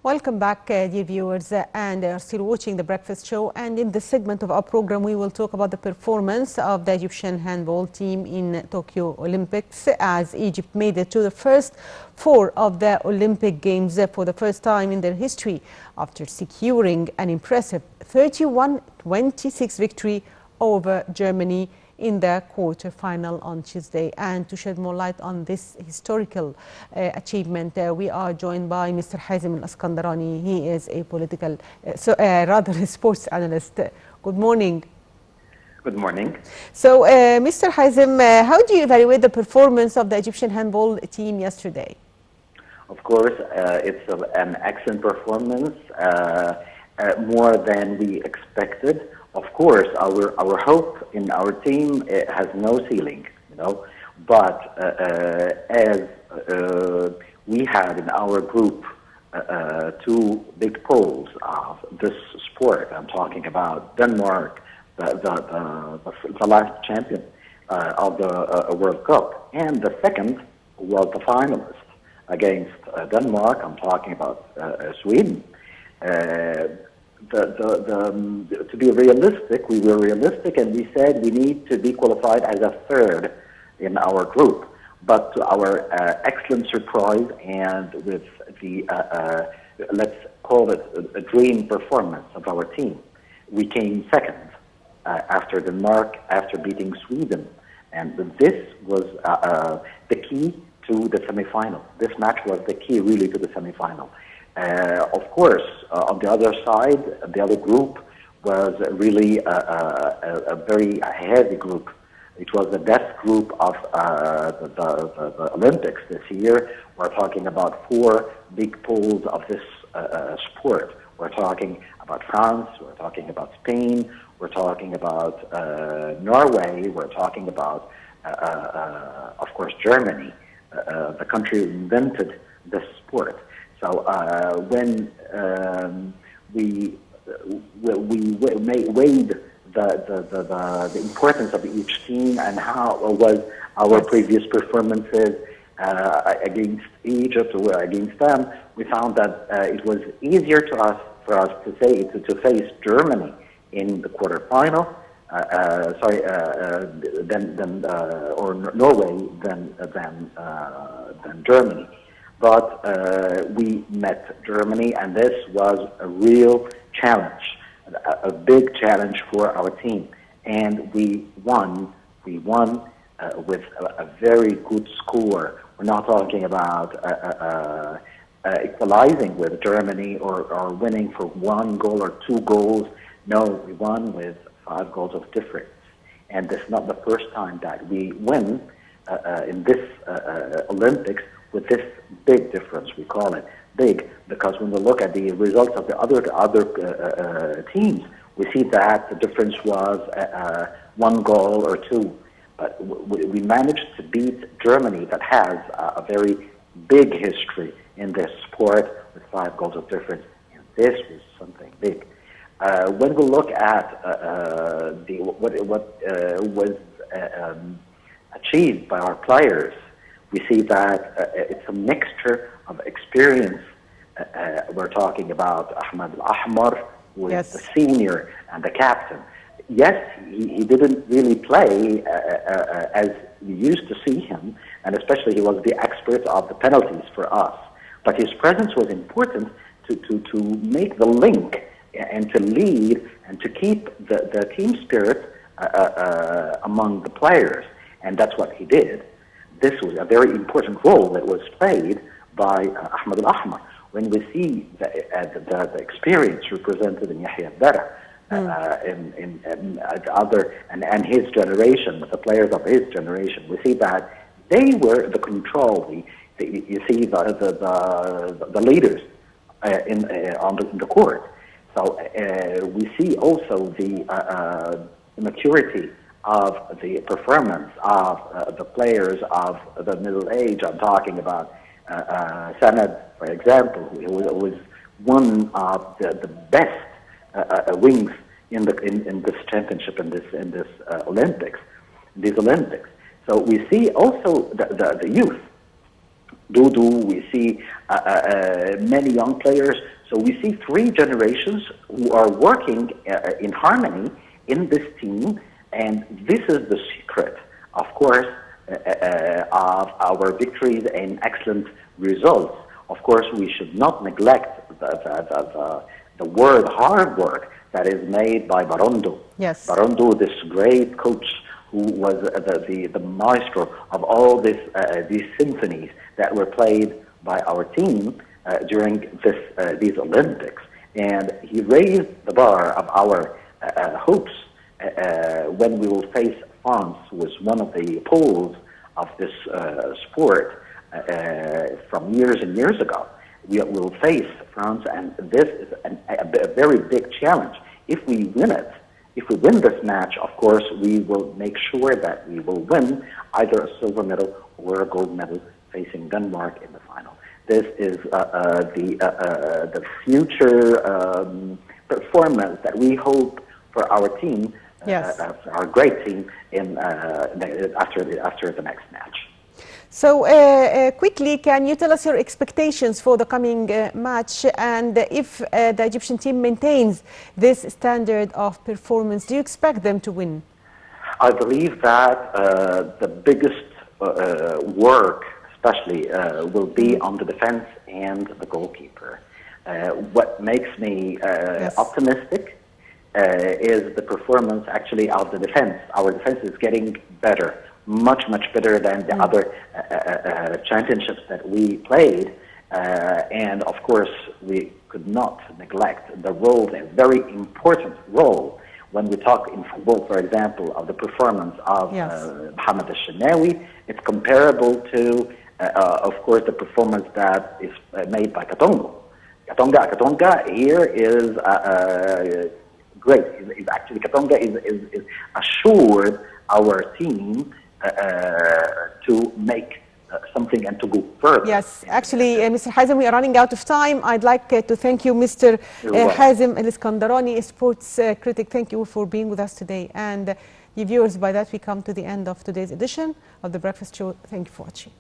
Welcome back, dear viewers, and are still watching The Breakfast Show. And in this segment of our program, we will talk about the performance of the Egyptian handball team in Tokyo Olympics, as Egypt made it to the first four of the Olympic Games for the first time in their history, after securing an impressive 31-26 victory over Germany in the quarter-final on Tuesday. And to shed more light on this historical achievement, we are joined by Mr. Hazem Iskandrani. He is a political, a sports analyst. Good morning. Good morning. So, Mr. Hazem, how do you evaluate the performance of the Egyptian handball team yesterday? Of course, it's an excellent performance, more than we expected. Of course, our hope in our team has no ceiling, But as we had in our group two big poles of this sport, I'm talking about Denmark, the last champion of the World Cup, and the second was the finalist against Denmark. I'm talking about Sweden. To be realistic, we were realistic, and we said we need to be qualified as a third in our group. But to our excellent surprise, and with the let's call it a dream performance of our team, we came second after Denmark, after beating Sweden, and this was the key to the semifinal. This match was the key, really, to the semifinal. Of course, on the other side, the other group was really a very heavy group. It was the best group of the Olympics this year. We're talking about four big pools of this sport. We're talking about France, we're talking about Spain, we're talking about Norway, we're talking about, of course, Germany, the country who invented this sport. So when we weighed the importance of each team and how was our previous performances against Egypt or against them, we found that it was easier for us to face Germany in the quarterfinal, or Norway than Germany. But we met Germany, and this was a real challenge, a big challenge for our team. And we won. We won with a very good score. We're not talking about equalizing with Germany or winning for one goal or two goals. No, we won with 5 goals of difference. And this is not the first time that we win in this Olympics with this big difference. We call it big because when we look at the results of the other teams, we see that the difference was 1 goal or 2. But we managed to beat Germany, that has a very big history in this sport, with 5 goals of difference. And this was something big. When we look at what was achieved by our players, we see that it's a mixture of experience. We're talking about Ahmed Al-Ahmar, who is the senior and the captain. Yes, he didn't really play as we used to see him, and especially he was the expert of the penalties for us. But his presence was important to make the link and to lead and to keep the team spirit among the players, and that's what he did. This was a very important role that was played by Ahmed Al-Ahmar. When we see the experience represented in Yahya Dara, and his generation, the players of his generation, we see that they were the control. You see the leaders on the court. So we see also the maturity of the performance of the players of the middle age. I'm talking about Sanad, for example, who was one of the best wings in this championship, in this Olympics, these Olympics. So we see also the youth Dudu, we see many young players. So we see three generations who are working in harmony in this team, and this is the secret, of course, of our victories and excellent results. Of course, we should not neglect the hard work that is made by Barondo. Yes. Barondo, this great coach who was the maestro of all these symphonies that were played by our team during these Olympics. And he raised the bar of our hopes when we will face France, who was one of the poles of this sport from years and years ago. We will face France, and this is a very big challenge. If we win it, if we win this match, of course, we will make sure that we will win either a silver medal or a gold medal facing Denmark in the final. This is the future performance that we hope for our team, yes. Our great team, after the next match. So quickly, can you tell us your expectations for the coming match, and if the Egyptian team maintains this standard of performance, do you expect them to win? I believe that the biggest work, especially, will be on the defense and the goalkeeper. What makes me yes. optimistic is the performance actually of the defense. Our defense is getting better. Much better than the other championships that we played. And of course, we could not neglect the role, a very important role, when we talk in football, for example, of the performance of yes. Mohamed El-Shenawi. It's comparable to, of course, the performance that is made by Katongo. Katonga here is great. Actually, Katonga is assured our team to make something and to go further. Yes, actually, Mr. Hazem, we are running out of time. I'd like to thank you, Mr. Hazem Iskandrani, sports critic. Thank you for being with us today. And viewers, by that we come to the end of today's edition of The Breakfast Show. Thank you for watching.